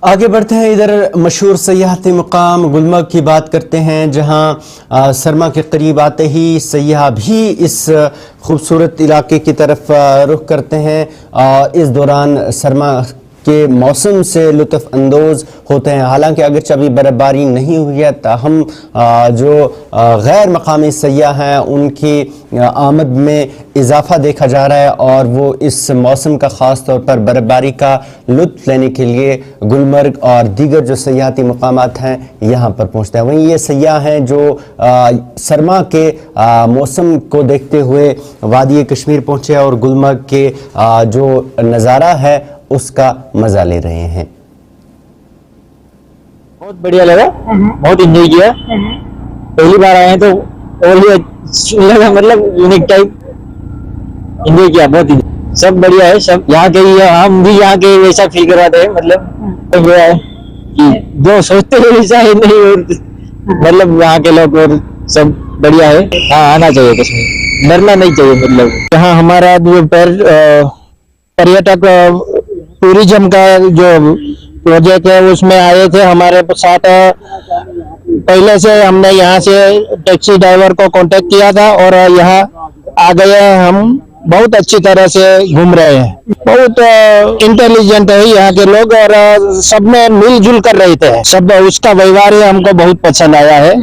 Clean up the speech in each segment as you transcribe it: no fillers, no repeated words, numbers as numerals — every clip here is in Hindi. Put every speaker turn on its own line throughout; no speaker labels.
आगे बढ़ते हैं, इधर मशहूर सयाहती मुकाम गुलमर्ग की बात करते हैं, जहां सरमा के करीब आते ही सयाह भी इस खूबसूरत इलाके की तरफ रुख करते हैं। इस दौरान सरमा के मौसम से लुत्फ़ अंदोज़ होते हैं। हालांकि अगरचे अभी बर्फ़बारी नहीं हुई है, ताहम जो गैर मकामी सयाह हैं उनकी आमद में इजाफ़ा देखा जा रहा है और वो इस मौसम का ख़ास तौर पर बर्फ़बारी का लुत्फ़ लेने के लिए गुलमर्ग और दीगर जो सयाहती मकामात हैं यहाँ पर पहुँचते हैं। वहीं ये सयाह हैं जो सरमा के मौसम को देखते हुए वादी कश्मीर पहुँचे और गुलमर्ग के जो नज़ारा है उसका मजा ले रहे हैं।
बहुत बढ़िया लगा, बहुत एंजॉय किया। पहली बार आए हैं तो और भी लगा, मतलब यूनिक टाइप एंजॉय किया। बहुत ही सब बढ़िया है, सब यहाँ के ही, हम भी यहाँ के वैसा फील करवाते हैं। मतलब ये है कि जो सोचते हैं वैसा है नहीं, मतलब यहाँ के लोग और सब बढ़िया है। हाँ, आना चाहिए कश्मीर, डरना नहीं चाहिए। मतलब यहाँ हमारा जो पर्यटक टूरिज्म का जो प्रोजेक्ट है उसमें आए थे हमारे साथ। पहले से हमने यहाँ से टैक्सी ड्राइवर को कांटेक्ट किया था और यहाँ आ गए हैं। हम बहुत अच्छी तरह से घूम रहे हैं। बहुत इंटेलिजेंट है यहाँ के लोग और सब में मिलजुल कर रहते हैं। सब उसका व्यवहार है, हमको बहुत पसंद आया है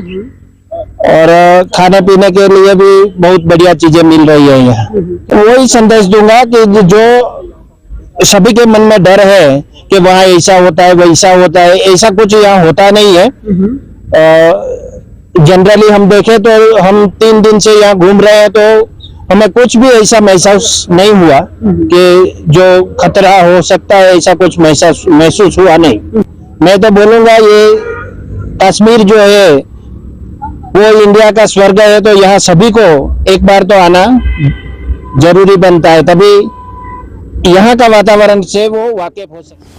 और खाने पीने के लिए भी बहुत बढ़िया चीजें मिल रही है यहाँ। तो वही संदेश दूंगा कि जो सभी के मन में डर है कि वहाँ ऐसा होता है वैसा होता है, ऐसा कुछ यहाँ होता नहीं है। जनरली हम देखें तो हम 3 दिन से यहाँ घूम रहे हैं तो हमें कुछ भी ऐसा महसूस नहीं हुआ कि जो खतरा हो सकता है, ऐसा कुछ महसूस हुआ नहीं। मैं तो बोलूँगा ये कश्मीर जो है वो इंडिया का स्वर्ग है, तो यहाँ सभी को एक बार तो आना जरूरी बनता है, तभी यहाँ का वातावरण से वो वाकिफ हो सकता है।